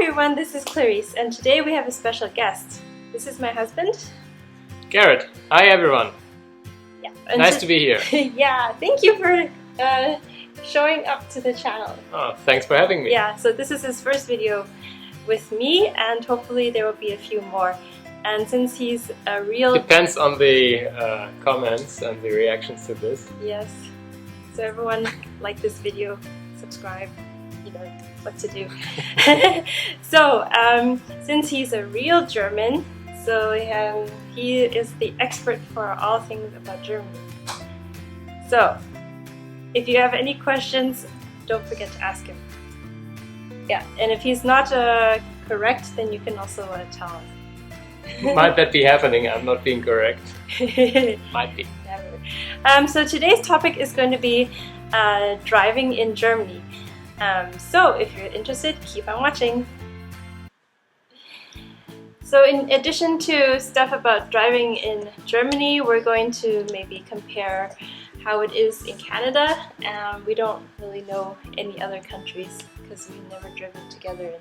everyone, this is Clarice and today we have a special guest. This is my husband. Garrett. Hi everyone. Yeah, nice to be here. Yeah, thank you for showing up to the channel. Oh, thanks for having me. Yeah, so this is his first video with me and hopefully there will be a few more. And since he's a real... Depends on the comments and the reactions to this. Yes. So everyone like this video, subscribe, you know what to do. So, since he's a real German, so he is the expert for all things about Germany. So, if you have any questions, don't forget to ask him. Yeah, and if he's not correct, then you can also tell us. Might that be happening? I'm not being correct. Might be. Never. So today's topic is going to be driving in Germany. So if you're interested, keep on watching. So in addition to stuff about driving in Germany, we're going to maybe compare how it is in Canada. We don't really know any other countries because we've never driven together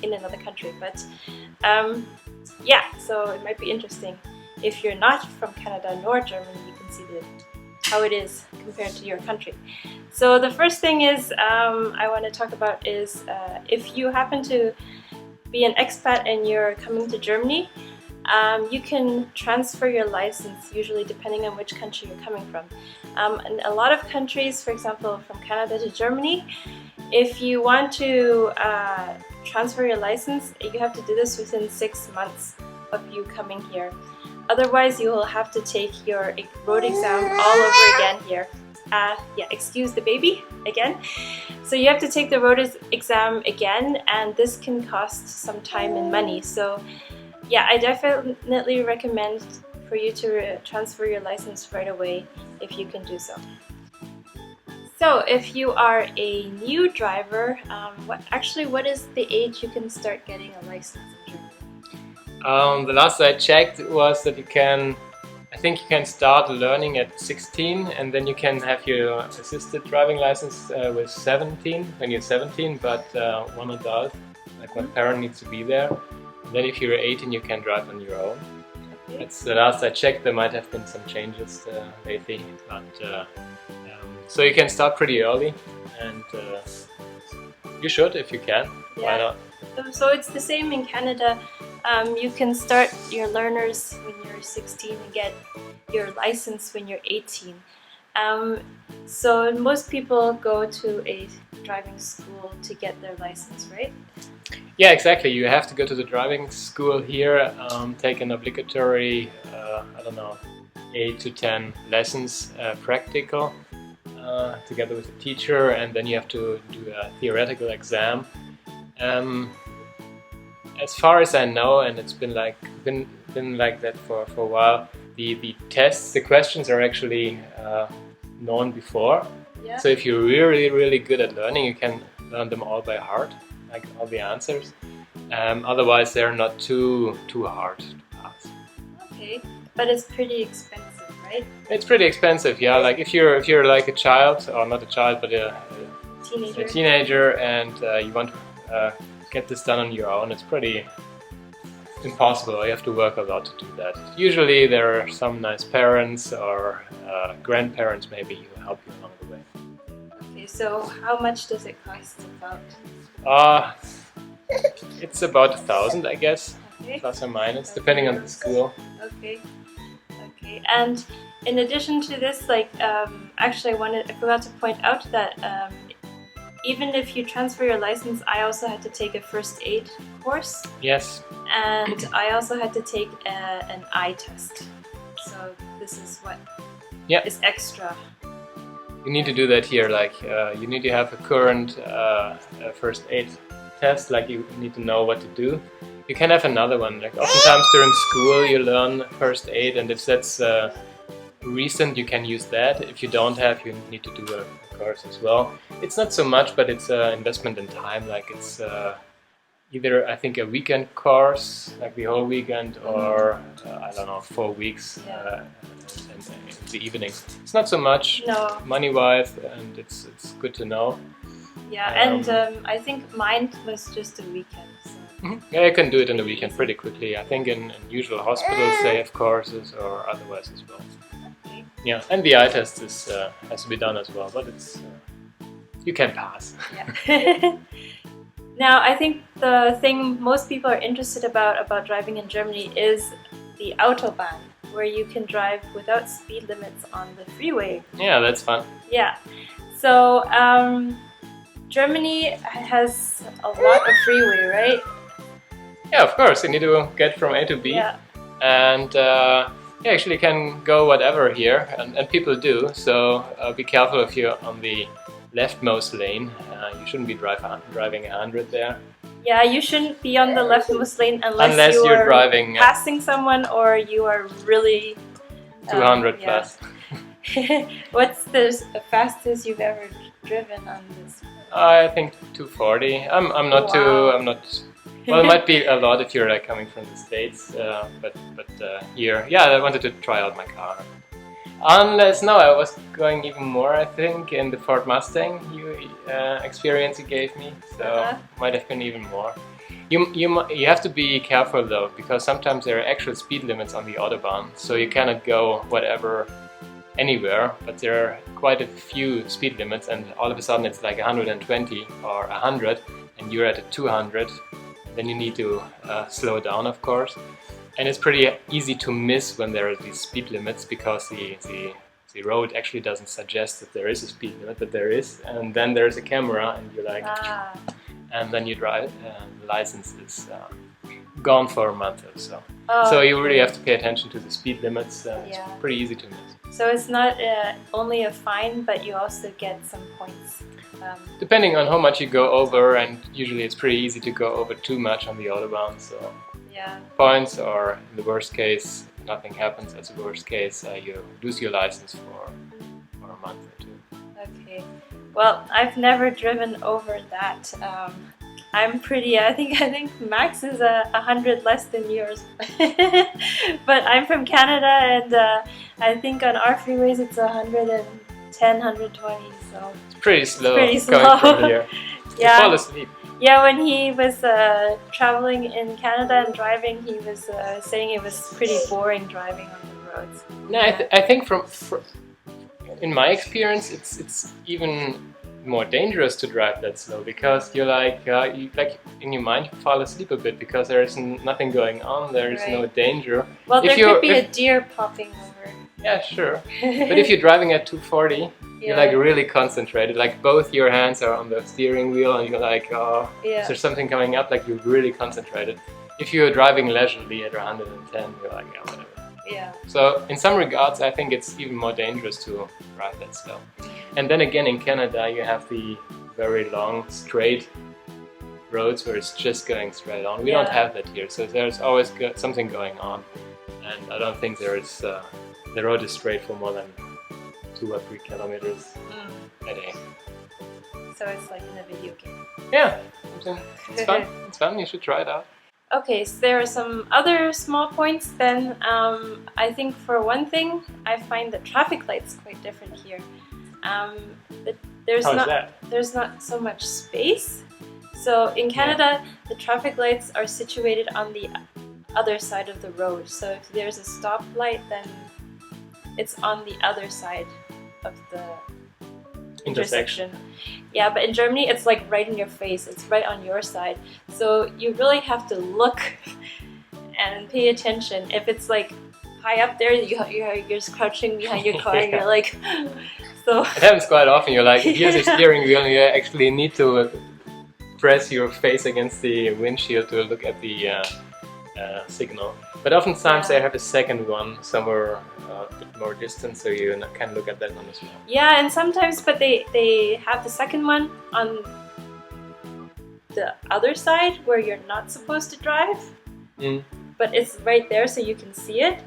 in another country. But yeah, so it might be interesting. If you're not from Canada nor Germany, you can see how it is compared to your country. So the first thing is I want to talk about is if you happen to be an expat and you're coming to Germany, you can transfer your license, usually depending on which country you're coming from. In a lot of countries, for example from Canada to Germany, if you want to transfer your license, you have to do this within 6 months of you coming here. Otherwise, you will have to take your road exam all over again here. Yeah, excuse the baby again. So you have to take the road exam again, and this can cost some time and money. So yeah, I definitely recommend for you to transfer your license right away if you can do so. So if you are a new driver, what is the age you can start getting a license in Germany? The last I checked was that I think you can start learning at 16 and then you can have your assisted driving license with 17, when you're 17, but one adult, like one parent, needs to be there. And then if you're 18 you can drive on your own. Okay. That's the last I checked. There might have been some changes lately, but so you can start pretty early and you should if you can. Yeah. Why not? So it's the same in Canada. You can start your learners when you're 16 and get your license when you're 18. So most people go to a driving school to get their license, right? Yeah, exactly. You have to go to the driving school here, take an obligatory, I don't know, 8 to 10 lessons practical together with a teacher, and then you have to do a theoretical exam. As far as I know, and it's been like that for a while, the tests, the questions are actually known before. Yeah. So if you're really good at learning, you can learn them all by heart, like all the answers. Otherwise, they're not too hard to pass. Okay, but it's pretty expensive, right? It's pretty expensive, yeah. Like if you're like a child, or not a child, but a teenager, and you want to get this done on your own, it's pretty impossible. You have to work a lot to do that. Usually there are some nice parents or grandparents maybe who help you along the way. Okay, so how much does it cost about? It's about 1,000, I guess, okay. Plus or minus, depending on the school. Okay. Okay, and in addition to this, like actually I forgot to point out that even if you transfer your license, I also had to take a first aid course. Yes. And I also had to take an eye test. So this is what is extra. You need to do that here. Like you need to have a current first aid test. Like you need to know what to do. You can have another one. Like oftentimes during school you learn first aid, and if that's recent, you can use that. If you don't have, you need to do a course as well. It's not so much, but it's an investment in time. Like it's either, I think, a weekend course, like the whole weekend, or I don't know, 4 weeks in the evening. It's not so much money-wise, and it's good to know. Yeah, and I think mine was just a weekend. So. Yeah, you can do it in the weekend pretty quickly. I think in usual hospitals they have courses or otherwise as well. Okay. Yeah, and the eye test is has to be done as well, but it's you can pass. Yeah. Now, I think the thing most people are interested about driving in Germany is the Autobahn, where you can drive without speed limits on the freeway. Yeah, that's fun. Yeah. So, Germany has a lot of freeway, right? Yeah, of course, you need to get from A to B. Yeah. And you actually can go whatever here, and people do, so be careful if you're on the leftmost lane. You shouldn't be driving 100 there. Yeah, you shouldn't be on the leftmost lane unless you're driving passing someone or you are really 200 plus. What's the fastest you've ever driven on this? I think 240. I'm not Wow. too. I'm not. Well, it might be a lot if you're like coming from the States, but here, yeah, I wanted to try out my car. Unless, no, I was going even more, I think, in the Ford Mustang experience you gave me, so might have been even more. You have to be careful though, because sometimes there are actual speed limits on the Autobahn, so you cannot go whatever anywhere, but there are quite a few speed limits, and all of a sudden it's like 120 or 100, and you're at a 200. Then you need to slow down, of course. And it's pretty easy to miss when there are these speed limits, because the road actually doesn't suggest that there is a speed limit, but there is. And then there's a camera and you're like, and then you drive, and the license is gone for a month or so. So you really have to pay attention to the speed limits. It's pretty easy to miss. So it's not only a fine, but you also get some points. Depending on how much you go over, and usually it's pretty easy to go over too much on the Autobahn. So points, or in the worst case, nothing happens. As a worst case, you lose your license for a month or two. Okay. Well, I've never driven over that. I'm pretty. I think max is 100 less than yours. But I'm from Canada, and I think on our freeways it's 110, 120. So it's pretty slow. Pretty slow. Coming from here. You fall asleep. Yeah, when he was traveling in Canada and driving, he was saying it was pretty boring driving on the roads. No, I think from in my experience, it's even more dangerous to drive that slow, because you're like in your mind you fall asleep a bit, because there is nothing going on. There is no danger. Well, there could be a deer popping over. Yeah, sure. But if you're driving at 240. You're like really concentrated, like both your hands are on the steering wheel, and you're like, oh, is there something coming up? Like, you're really concentrated. If you're driving leisurely at 110, you're like, yeah, whatever. Yeah. So in some regards, I think it's even more dangerous to drive that slow. And then again, in Canada, you have the very long, straight roads where it's just going straight on. We don't have that here, so there's always something going on. And I don't think there is, the road is straight for more than 2 or 3 kilometers a day. So it's like in a video game. Yeah, it's fun. It's fun. You should try it out. Okay, so there are some other small points then. I think for one thing, I find the traffic lights quite different here. There's not so much space. So in Canada, the traffic lights are situated on the other side of the road. So if there's a stoplight, then it's on the other side of the intersection. Yeah, but in Germany it's like right in your face, it's right on your side. So you really have to look and pay attention. If it's like high up there, you're just crouching behind your car and you're like, so... It happens quite often. You're like, here's the steering wheel, and you actually need to press your face against the windshield to look at the signal. But oftentimes they have a second one somewhere a bit more distant, so you can look at that one as well. Yeah, and sometimes, but they have the second one on the other side where you're not supposed to drive. But it's right there so you can see it.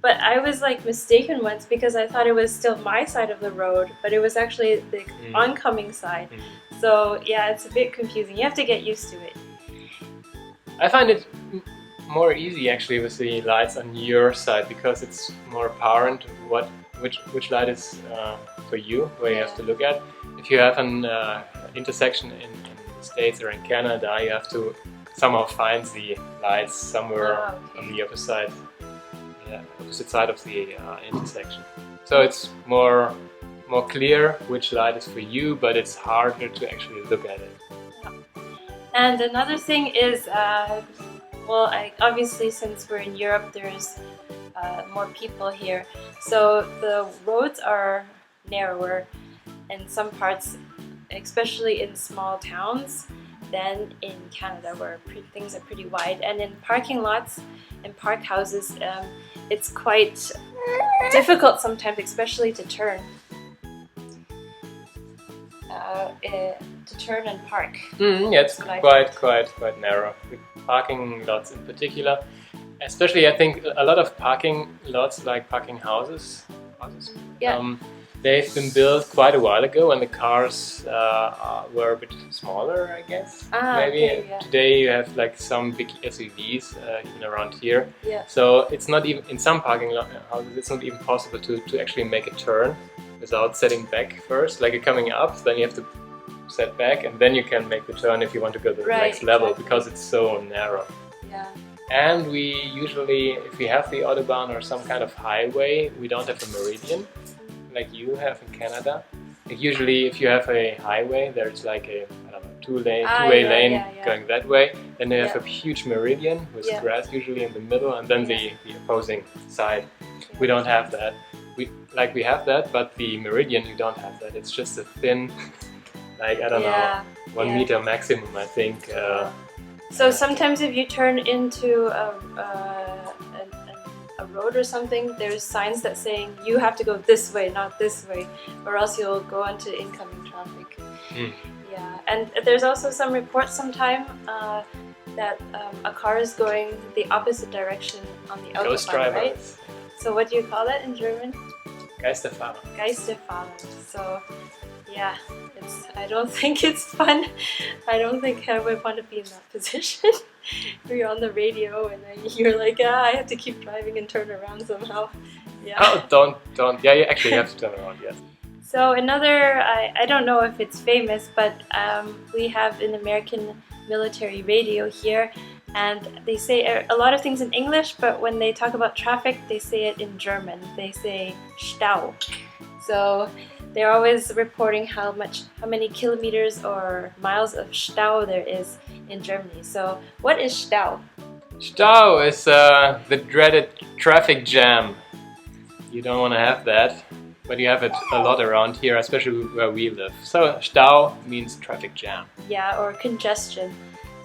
But I was like mistaken once because I thought it was still my side of the road, but it was actually the oncoming side. So yeah, it's a bit confusing. You have to get used to it. I find it more easy actually with the lights on your side, because it's more apparent which light is for you, where you have to look at. If you have intersection in the States or in Canada, you have to somehow find the lights somewhere on the opposite side of the intersection. So it's more clear which light is for you, but it's harder to actually look at it. Yeah. And another thing is, well, obviously since we're in Europe, there's more people here, so the roads are narrower in some parts, especially in small towns, than in Canada, where things are pretty wide. And in parking lots and park houses, it's quite difficult sometimes, especially to turn and park. Yeah, it's quite narrow. With parking lots in particular, especially I think a lot of parking lots, like parking houses, Yeah. They've been built quite a while ago when the cars were a bit smaller, I guess. Maybe. Okay, yeah. Today you have like some big SUVs even around here. Yeah. So it's not even, in some parking houses, it's not even possible to actually make a turn without setting back first. Like you're coming up, then you have to set back, and then you can make the turn if you want to go to the next level, because it's so narrow. Yeah. And we usually, if we have the Autobahn or some kind of highway, we don't have a meridian like you have in Canada. Like usually if you have a highway, there's like a, I don't know, two-way lane going that way. Then they have a huge meridian with grass usually in the middle, and then the opposing side. We don't have that. We have that, but the meridian, you don't have that. It's just a thin, like, I don't know, 1 meter maximum, I think. So sometimes if you turn into a road or something, there's signs that saying you have to go this way, not this way, or else you'll go into incoming traffic. Yeah, and there's also some reports sometime that a car is going the opposite direction on the Autobahn, right? So what do you call that in German? Geisterfahrer. Geisterfahrer. So yeah, I don't think it's fun. I don't think I would want to be in that position. Where you're on the radio and then you're like, I have to keep driving and turn around somehow. Yeah. Oh, don't. Yeah, you actually have to turn around, yes. So another, I don't know if it's famous, but we have an American military radio here, and they say a lot of things in English, but when they talk about traffic, they say it in German. They say Stau. So they're always reporting how many kilometers or miles of Stau there is in Germany. So what is Stau? Stau is the dreaded traffic jam. You don't want to have that, but you have it a lot around here, especially where we live. So Stau means traffic jam. Yeah, or congestion.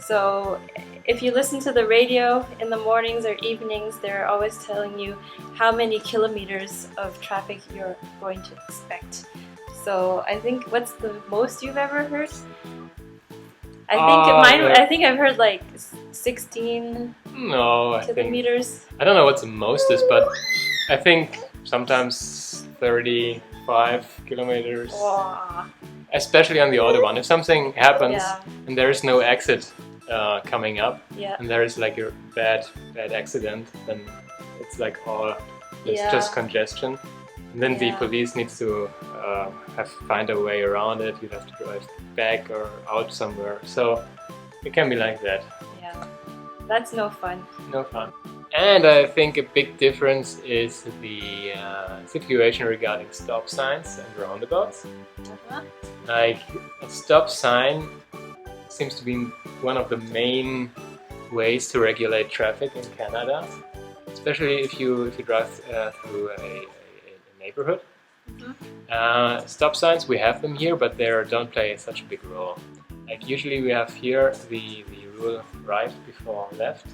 So if you listen to the radio in the mornings or evenings, they're always telling you how many kilometers of traffic you're going to expect. So I think, what's the most you've ever heard? I think I've heard like 16 kilometers. I don't know what the most is, but I think sometimes 35 kilometers. Wow. Especially on the Autobahn. If something happens and there is no exit coming up, and there is like a bad accident, then it's like it's just congestion. And then the police needs to find a way around it. You have to drive back or out somewhere. So it can be like that. Yeah, that's no fun. No fun. And I think a big difference is the situation regarding stop signs and roundabouts. Like a stop sign seems to be one of the main ways to regulate traffic in Canada, especially if you drive through a neighborhood. Stop signs, we have them here, but they don't play such a big role. Like usually we have here the rule right before left.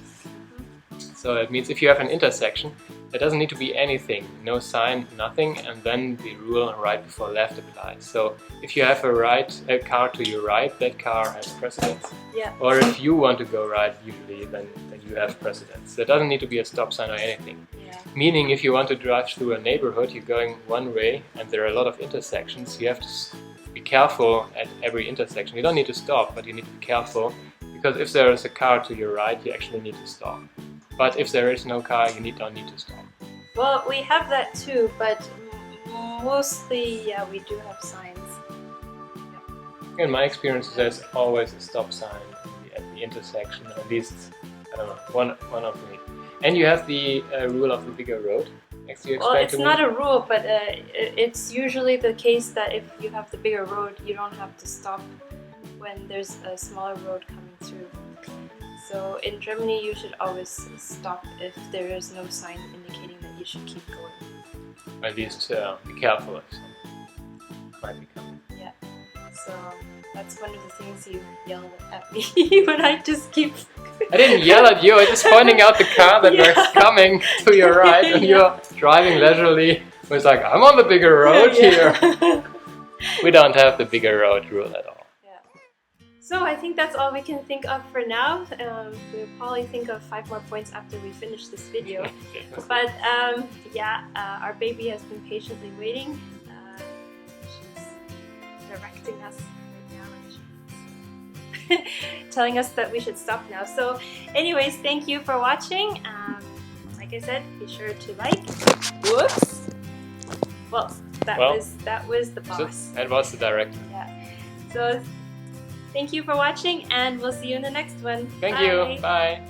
So it means if you have an intersection, there doesn't need to be anything, no sign, nothing, and then the rule right before left applies. So if you have a car to your right, that car has precedence. Yeah. Or if you want to go right, usually, then you have precedence. There doesn't need to be a stop sign or anything. Yeah. Meaning if you want to drive through a neighborhood, you're going one way and there are a lot of intersections, you have to be careful at every intersection. You don't need to stop, but you need to be careful, because if there is a car to your right, you actually need to stop. But if there is no car, you don't need to stop. Well, we have that too, but mostly, we do have signs. In my experience, there's always a stop sign at the intersection, at least, I don't know, one of me. And you have the rule of the bigger road. Well, it's not a rule, but it's usually the case that if you have the bigger road, you don't have to stop when there's a smaller road coming through. So in Germany, you should always stop if there is no sign indicating that you should keep going. At least be careful if someone might be coming. Yeah. So that's one of the things you yelled at me when I just keep... I didn't yell at you, I was just pointing out the car that was coming to your right and you're driving leisurely. It was like, I'm on the bigger road here. We don't have the bigger road rule at all. Yeah. So I think that's all we can think of for now. We'll probably think of 5 more points after we finish this video. But yeah, our baby has been patiently waiting. She's directing us right now and she's telling us that we should stop now. So anyways, thank you for watching. Like I said, be sure to like. Whoops. Well, that was the boss. That was the director. Yeah. So thank you for watching and we'll see you in the next one. Thank Bye. you. Bye.